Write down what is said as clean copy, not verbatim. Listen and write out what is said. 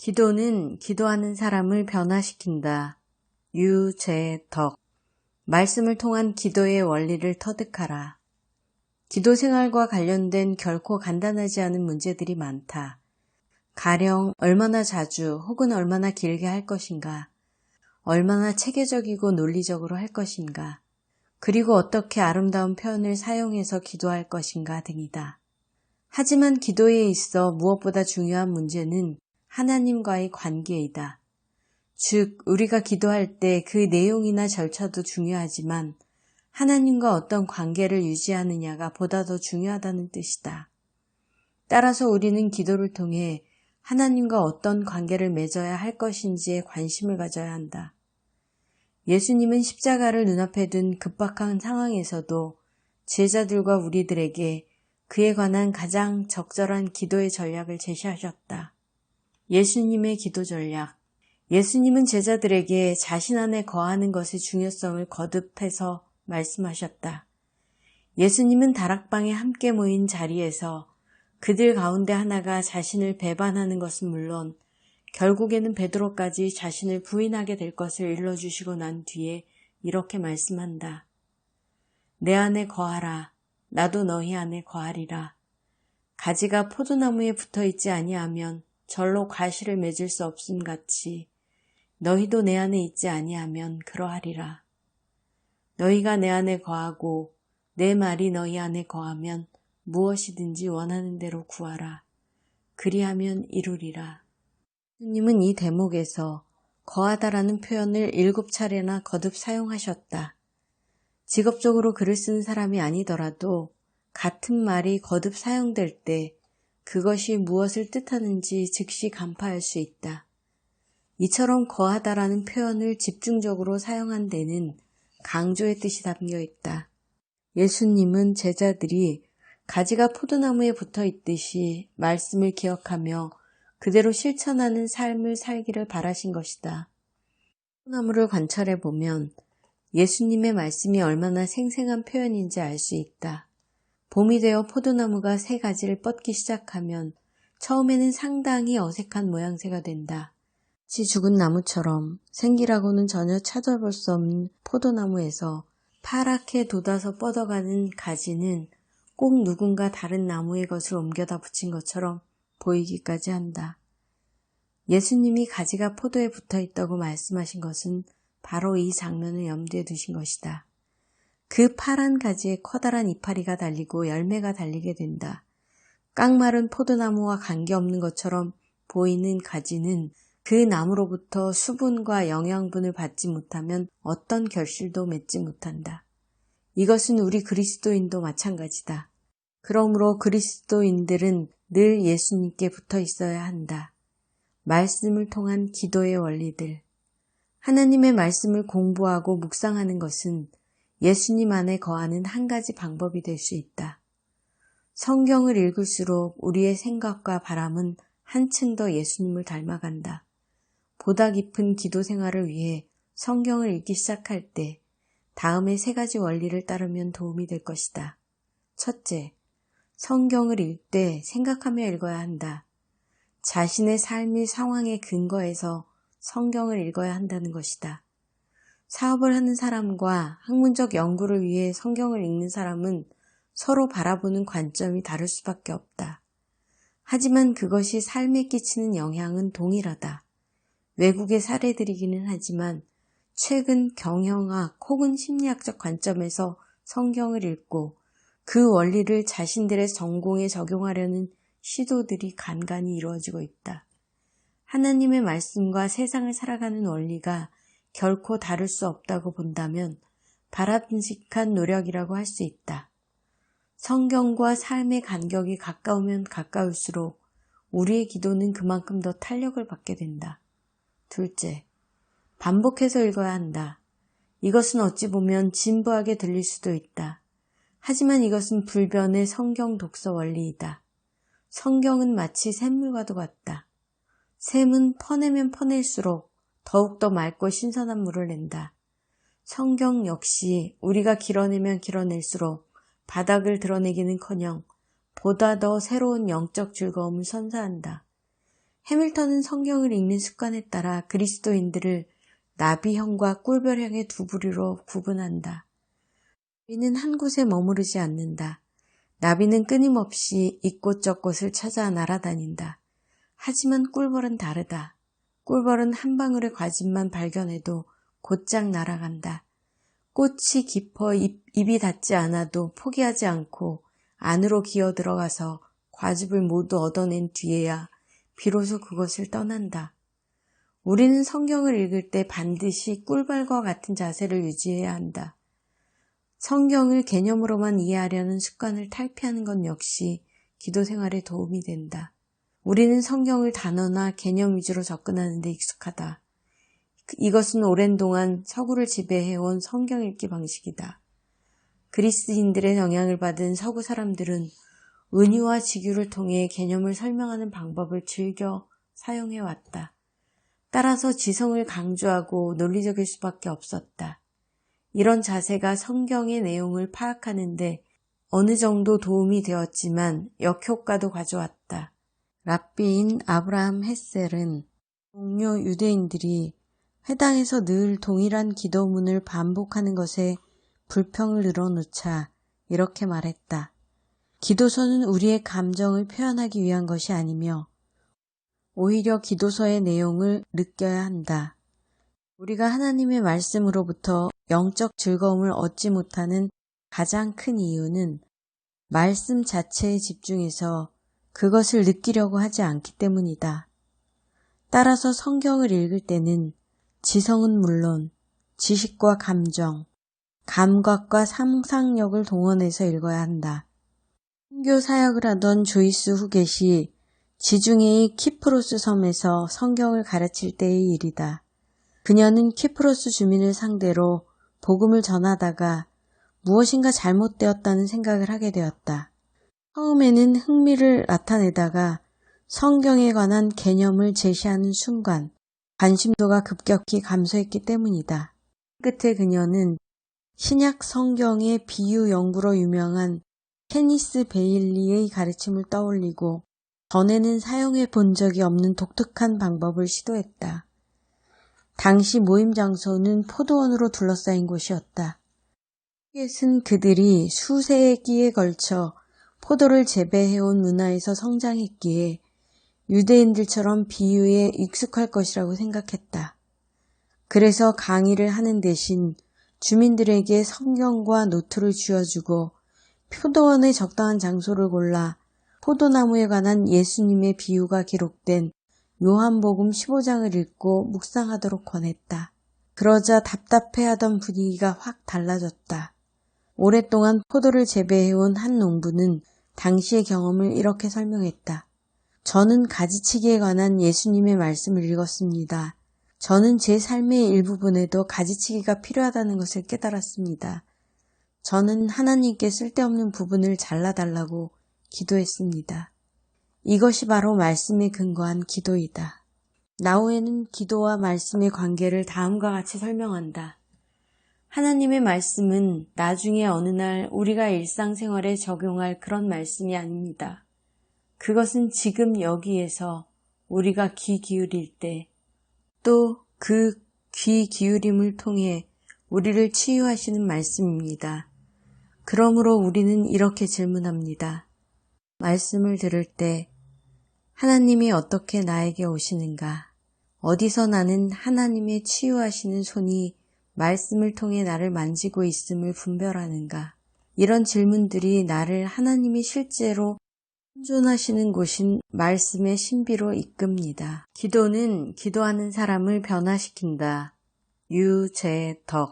기도는 기도하는 사람을 변화시킨다. 유재덕. 말씀을 통한 기도의 원리를 터득하라. 기도 생활과 관련된 결코 간단하지 않은 문제들이 많다. 가령 얼마나 자주 혹은 얼마나 길게 할 것인가, 얼마나 체계적이고 논리적으로 할 것인가, 그리고 어떻게 아름다운 표현을 사용해서 기도할 것인가 등이다. 하지만 기도에 있어 무엇보다 중요한 문제는 하나님과의 관계이다. 즉, 우리가 기도할 때 그 내용이나 절차도 중요하지만 하나님과 어떤 관계를 유지하느냐가 보다 더 중요하다는 뜻이다. 따라서 우리는 기도를 통해 하나님과 어떤 관계를 맺어야 할 것인지에 관심을 가져야 한다. 예수님은 십자가를 눈앞에 둔 급박한 상황에서도 제자들과 우리들에게 그에 관한 가장 적절한 기도의 전략을 제시하셨다. 예수님의 기도 전략. 예수님은 제자들에게 자신 안에 거하는 것의 중요성을 거듭해서 말씀하셨다. 예수님은 다락방에 함께 모인 자리에서 그들 가운데 하나가 자신을 배반하는 것은 물론 결국에는 베드로까지 자신을 부인하게 될 것을 일러주시고 난 뒤에 이렇게 말씀한다. 내 안에 거하라. 나도 너희 안에 거하리라. 가지가 포도나무에 붙어있지 아니하면 절로 과실을 맺을 수 없음 같이 너희도 내 안에 있지 아니하면 그러하리라. 너희가 내 안에 거하고 내 말이 너희 안에 거하면 무엇이든지 원하는 대로 구하라. 그리하면 이루리라. 예수님은 이 대목에서 거하다라는 표현을 7차례나 거듭 사용하셨다. 직업적으로 글을 쓰는 사람이 아니더라도 같은 말이 거듭 사용될 때 그것이 무엇을 뜻하는지 즉시 간파할 수 있다. 이처럼 거하다라는 표현을 집중적으로 사용한 데는 강조의 뜻이 담겨 있다. 예수님은 제자들이 가지가 포도나무에 붙어 있듯이 말씀을 기억하며 그대로 실천하는 삶을 살기를 바라신 것이다. 포도나무를 관찰해 보면 예수님의 말씀이 얼마나 생생한 표현인지 알 수 있다. 봄이 되어 포도나무가 새 가지를 뻗기 시작하면 처음에는 상당히 어색한 모양새가 된다. 마치 죽은 나무처럼 생기라고는 전혀 찾아볼 수 없는 포도나무에서 파랗게 돋아서 뻗어가는 가지는 꼭 누군가 다른 나무의 것을 옮겨다 붙인 것처럼 보이기까지 한다. 예수님이 가지가 포도에 붙어 있다고 말씀하신 것은 바로 이 장면을 염두에 두신 것이다. 그 파란 가지에 커다란 이파리가 달리고 열매가 달리게 된다. 깡마른 포도나무와 관계없는 것처럼 보이는 가지는 그 나무로부터 수분과 영양분을 받지 못하면 어떤 결실도 맺지 못한다. 이것은 우리 그리스도인도 마찬가지다. 그러므로 그리스도인들은 늘 예수님께 붙어 있어야 한다. 말씀을 통한 기도의 원리들. 하나님의 말씀을 공부하고 묵상하는 것은 예수님 안에 거하는 한 가지 방법이 될 수 있다. 성경을 읽을수록 우리의 생각과 바람은 한층 더 예수님을 닮아간다. 보다 깊은 기도 생활을 위해 성경을 읽기 시작할 때 다음의 3가지 원리를 따르면 도움이 될 것이다. 첫째, 성경을 읽되 생각하며 읽어야 한다. 자신의 삶의 상황에 근거해서 성경을 읽어야 한다는 것이다. 사업을 하는 사람과 학문적 연구를 위해 성경을 읽는 사람은 서로 바라보는 관점이 다를 수밖에 없다. 하지만 그것이 삶에 끼치는 영향은 동일하다. 외국의 사례들이기는 하지만 최근 경영학 혹은 심리학적 관점에서 성경을 읽고 그 원리를 자신들의 전공에 적용하려는 시도들이 간간히 이루어지고 있다. 하나님의 말씀과 세상을 살아가는 원리가 결코 다를 수 없다고 본다면 바람직한 노력이라고 할 수 있다. 성경과 삶의 간격이 가까우면 가까울수록 우리의 기도는 그만큼 더 탄력을 받게 된다. 둘째, 반복해서 읽어야 한다. 이것은 어찌 보면 진부하게 들릴 수도 있다. 하지만 이것은 불변의 성경 독서 원리이다. 성경은 마치 샘물과도 같다. 샘은 퍼내면 퍼낼수록 더욱더 맑고 신선한 물을 낸다. 성경 역시 우리가 길어내면 길어낼수록 바닥을 드러내기는커녕 보다 더 새로운 영적 즐거움을 선사한다. 해밀턴은 성경을 읽는 습관에 따라 그리스도인들을 나비형과 꿀벌형의 두 부류로 구분한다. 나비는 한 곳에 머무르지 않는다. 나비는 끊임없이 이곳저곳을 찾아 날아다닌다. 하지만 꿀벌은 다르다. 꿀벌은 한 방울의 과즙만 발견해도 곧장 날아간다. 꽃이 깊어 입이 닿지 않아도 포기하지 않고 안으로 기어 들어가서 과즙을 모두 얻어낸 뒤에야 비로소 그것을 떠난다. 우리는 성경을 읽을 때 반드시 꿀벌과 같은 자세를 유지해야 한다. 성경을 개념으로만 이해하려는 습관을 탈피하는 것 역시 기도 생활에 도움이 된다. 우리는 성경을 단어나 개념 위주로 접근하는 데 익숙하다. 이것은 오랜 동안 서구를 지배해온 성경 읽기 방식이다. 그리스인들의 영향을 받은 서구 사람들은 은유와 직유를 통해 개념을 설명하는 방법을 즐겨 사용해왔다. 따라서 지성을 강조하고 논리적일 수밖에 없었다. 이런 자세가 성경의 내용을 파악하는데 어느 정도 도움이 되었지만 역효과도 가져왔다. 랍비인 아브라함 햇셀은 동료 유대인들이 회당에서 늘 동일한 기도문을 반복하는 것에 불평을 늘어놓자 이렇게 말했다. 기도서는 우리의 감정을 표현하기 위한 것이 아니며 오히려 기도서의 내용을 느껴야 한다. 우리가 하나님의 말씀으로부터 영적 즐거움을 얻지 못하는 가장 큰 이유는 말씀 자체에 집중해서 그것을 느끼려고 하지 않기 때문이다. 따라서 성경을 읽을 때는 지성은 물론 지식과 감정, 감각과 상상력을 동원해서 읽어야 한다. 선교 사역을 하던 조이스 후겟이 지중해의 키프로스 섬에서 성경을 가르칠 때의 일이다. 그녀는 키프로스 주민을 상대로 복음을 전하다가 무엇인가 잘못되었다는 생각을 하게 되었다. 처음에는 흥미를 나타내다가 성경에 관한 개념을 제시하는 순간 관심도가 급격히 감소했기 때문이다. 끝에 그녀는 신약 성경의 비유 연구로 유명한 케니스 베일리의 가르침을 떠올리고 전에는 사용해 본 적이 없는 독특한 방법을 시도했다. 당시 모임 장소는 포도원으로 둘러싸인 곳이었다. 후겟은 그들이 수세기에 걸쳐 포도를 재배해온 문화에서 성장했기에 유대인들처럼 비유에 익숙할 것이라고 생각했다. 그래서 강의를 하는 대신 주민들에게 성경과 노트를 쥐어주고 포도원의 적당한 장소를 골라 포도나무에 관한 예수님의 비유가 기록된 요한복음 15장을 읽고 묵상하도록 권했다. 그러자 답답해하던 분위기가 확 달라졌다. 오랫동안 포도를 재배해온 한 농부는 당시의 경험을 이렇게 설명했다. 저는 가지치기에 관한 예수님의 말씀을 읽었습니다. 저는 제 삶의 일부분에도 가지치기가 필요하다는 것을 깨달았습니다. 저는 하나님께 쓸데없는 부분을 잘라달라고 기도했습니다. 이것이 바로 말씀에 근거한 기도이다. 나우에는 기도와 말씀의 관계를 다음과 같이 설명한다. 하나님의 말씀은 나중에 어느 날 우리가 일상생활에 적용할 그런 말씀이 아닙니다. 그것은 지금 여기에서 우리가 귀 기울일 때 또 그 귀 기울임을 통해 우리를 치유하시는 말씀입니다. 그러므로 우리는 이렇게 질문합니다. 말씀을 들을 때 하나님이 어떻게 나에게 오시는가? 어디서 나는 하나님의 치유하시는 손이 말씀을 통해 나를 만지고 있음을 분별하는가? 이런 질문들이 나를 하나님이 실제로 현존하시는 곳인 말씀의 신비로 이끕니다. 기도는 기도하는 사람을 변화시킨다. 유재덕